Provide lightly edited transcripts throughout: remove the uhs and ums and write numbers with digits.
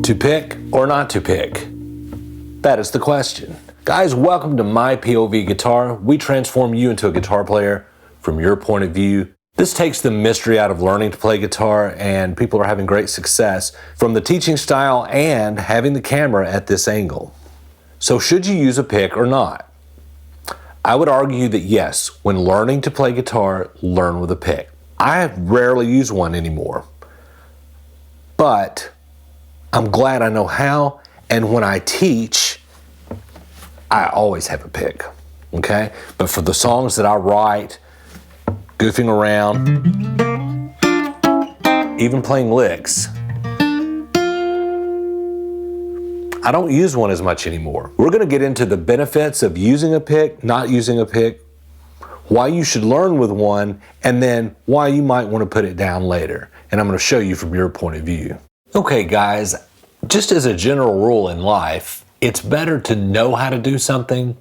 To pick or not to pick? That is the question. Guys, welcome to MyPOVGuitar. We transform you into a guitar player from your point of view. This takes the mystery out of learning to play guitar, and people are having great success from the teaching style and having the camera at this angle. So should you use a pick or not? I would argue that yes, when learning to play guitar, learn with a pick. I rarely use one anymore, but I'm glad I know how, and when I teach, I always have a pick, okay? But for the songs that I write, goofing around, even playing licks, I don't use one as much anymore. We're gonna get into the benefits of using a pick, not using a pick, why you should learn with one, and then why you might wanna put it down later. And I'm gonna show you from your point of view. Okay guys, just as a general rule in life, it's better to know how to do something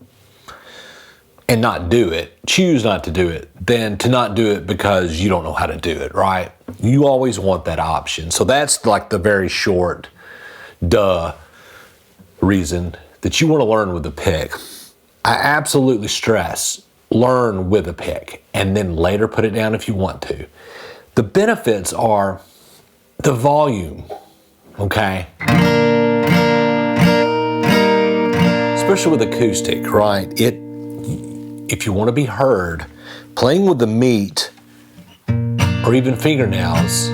and not do it, choose not to do it, than to not do it because you don't know how to do it, right? You always want that option. So that's like the very short, reason that you want to learn with a pick. I absolutely stress, learn with a pick and then later put it down if you want to. The benefits are the volume, okay? Especially with acoustic, right? If you want to be heard, playing with the meat or even fingernails,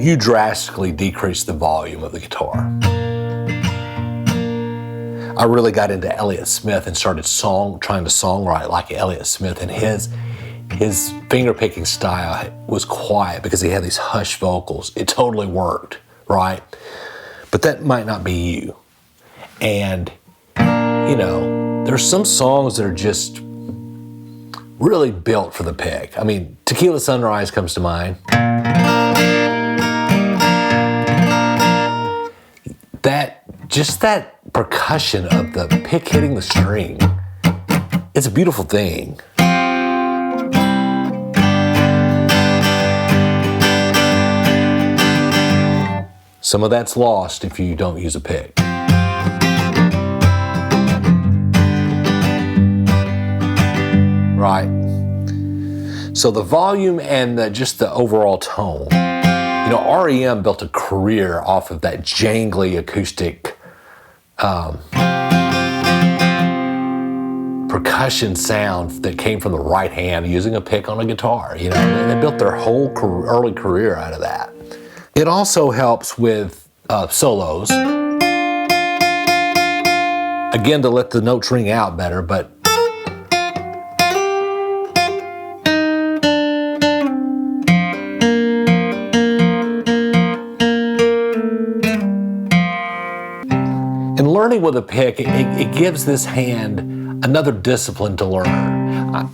you drastically decrease the volume of the guitar. I really got into Elliott Smith and started trying to songwrite like Elliott Smith, and his finger picking style was quiet because he had these hush vocals. It totally worked, right? But that might not be you. And, there's some songs that are just really built for the pick. I mean, Tequila Sunrise comes to mind. That percussion of the pick hitting the string, it's a beautiful thing. Some of that's lost if you don't use a pick. Right? So the volume and just the overall tone. REM built a career off of that jangly acoustic percussion sound that came from the right hand using a pick on a guitar. They built their whole early career out of that. It also helps with solos. Again, to let the notes ring out better, but and learning with a pick, it gives this hand another discipline to learn.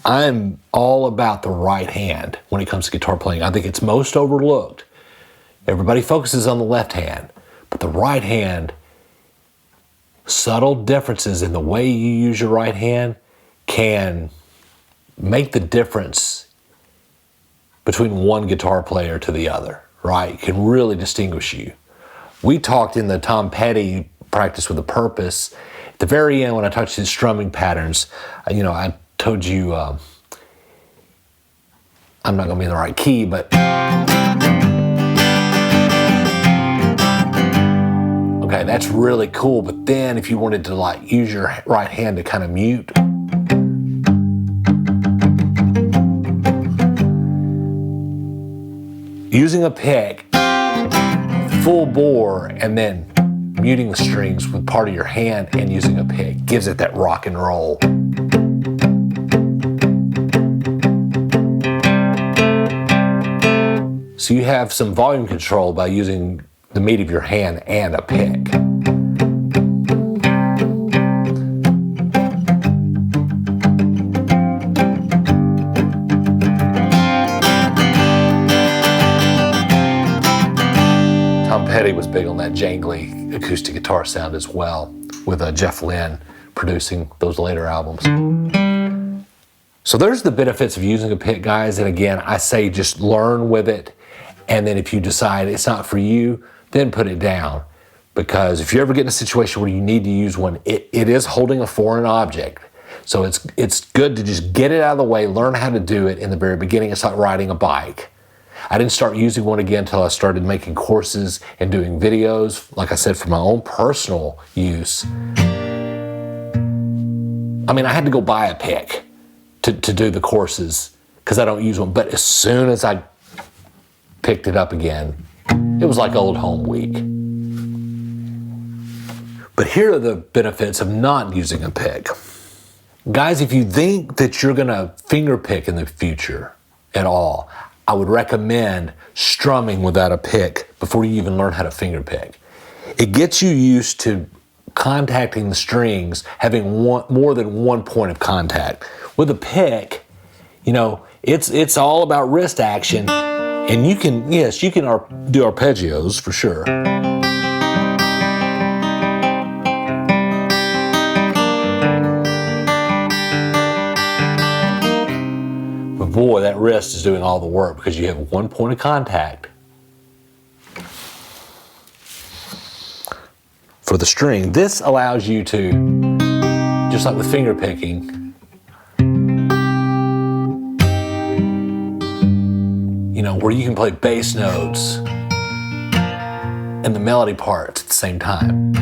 I'm all about the right hand when it comes to guitar playing. I think it's most overlooked. Everybody focuses on the left hand, but the right hand, subtle differences in the way you use your right hand can make the difference between one guitar player to the other, right? It can really distinguish you. We talked in the Tom Petty Practice with a Purpose. At the very end, when I touched his strumming patterns, I told you, I'm not gonna be in the right key, but okay, that's really cool. But then if you wanted to use your right hand to kind of mute, using a pick, full bore, and then muting the strings with part of your hand and using a pick gives it that rock and roll. So you have some volume control by using the meat of your hand and a pick. Tom Petty was big on that jangly acoustic guitar sound as well, with Jeff Lynne producing those later albums. So there's the benefits of using a pick, guys. And again, I say just learn with it. And then if you decide it's not for you, then put it down. Because if you ever get in a situation where you need to use one, it is holding a foreign object. So it's good to just get it out of the way, learn how to do it in the very beginning. It's like riding a bike. I didn't start using one again until I started making courses and doing videos, like I said, for my own personal use. I mean, I had to go buy a pick to do the courses because I don't use one. But as soon as I picked it up again, it was like old home week. But here are the benefits of not using a pick. Guys, if you think that you're gonna finger pick in the future at all, I would recommend strumming without a pick before you even learn how to finger pick. It gets you used to contacting the strings, having more than one point of contact. With a pick, you know, it's all about wrist action, and you can do arpeggios for sure. Boy, that wrist is doing all the work because you have one point of contact for the string. This allows you to, just like with finger picking, you know, where you can play bass notes and the melody parts at the same time.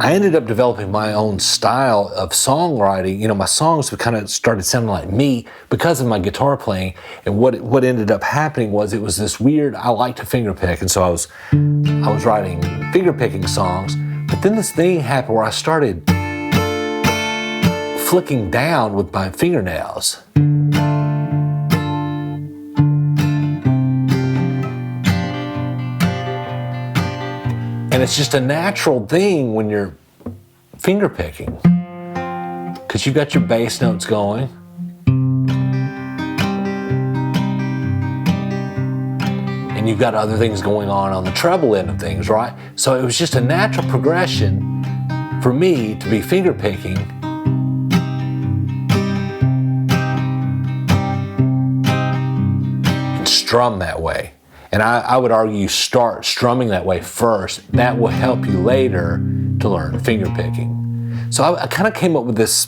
I ended up developing my own style of songwriting. You know, my songs kind of started sounding like me because of my guitar playing. And what ended up happening was it was this weird, I like to finger pick. And so I was writing finger picking songs. But then this thing happened where I started flicking down with my fingernails. And it's just a natural thing when you're finger picking, because you've got your bass notes going. And you've got other things going on the treble end of things, right? So it was just a natural progression for me to be finger picking and strum that way. And I would argue start strumming that way first. That will help you later to learn finger picking. So I kind of came up with this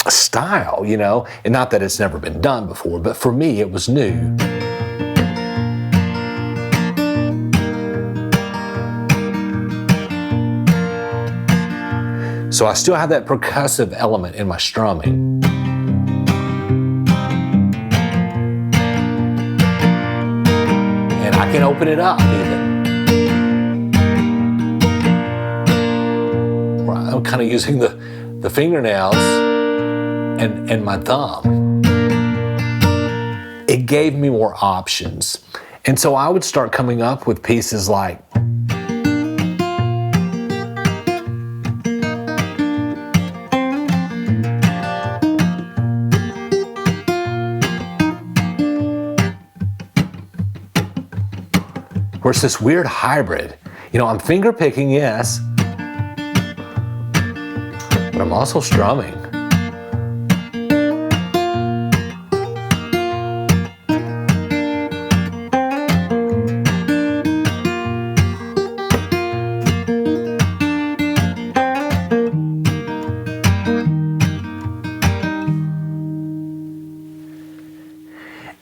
style, you know, and not that it's never been done before, but for me it was new. So I still have that percussive element in my strumming. I can open it up even. I'm kind of using the fingernails and my thumb. It gave me more options. And so I would start coming up with pieces like, where it's this weird hybrid. You know, I'm finger picking, yes, but I'm also strumming.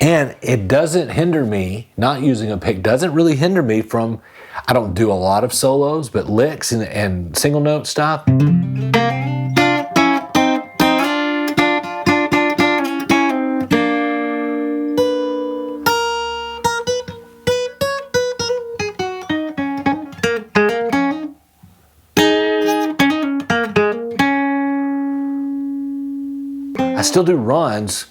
And it doesn't hinder me, not using a pick doesn't really hinder me from, I don't do a lot of solos, but licks and single note stuff. I still do runs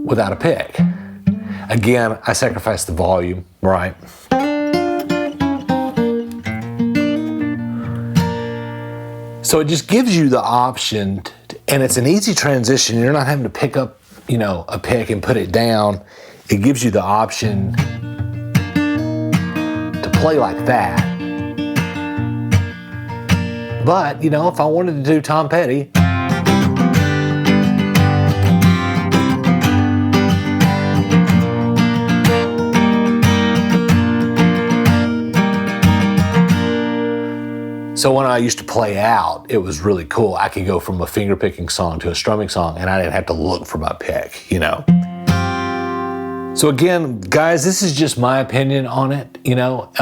without a pick. Again, I sacrifice the volume, right? So it just gives you the option, and it's an easy transition. You're not having to pick up, you know, a pick and put it down. It gives you the option to play like that. But, you know, if I wanted to do Tom Petty, So when I used to play out, it was really cool. I could go from a finger picking song to a strumming song, and I didn't have to look for my pick, you know. So again, guys, this is just my opinion on it, you know.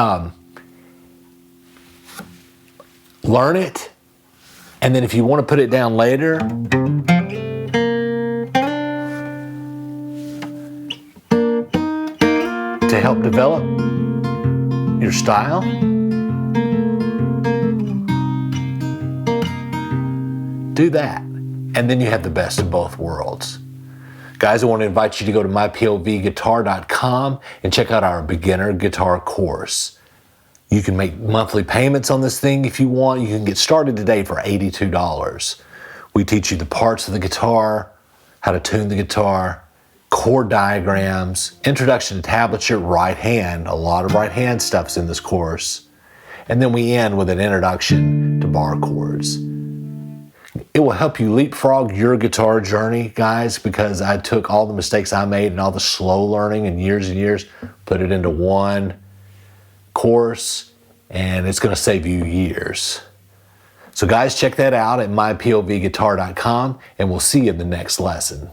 Learn it, and then if you want to put it down later, to help develop your style, do that. And then you have the best of both worlds. Guys, I want to invite you to go to MyPOVGuitar.com and check out our beginner guitar course. You can make monthly payments on this thing if you want. You can get started today for $82. We teach you the parts of the guitar, how to tune the guitar, chord diagrams, introduction to tablature, right hand. A lot of right hand stuff's in this course. And then we end with an introduction to bar chords. It will help you leapfrog your guitar journey, guys, because I took all the mistakes I made and all the slow learning and years, put it into one course, and it's going to save you years. So guys, check that out at mypovguitar.com, and we'll see you in the next lesson.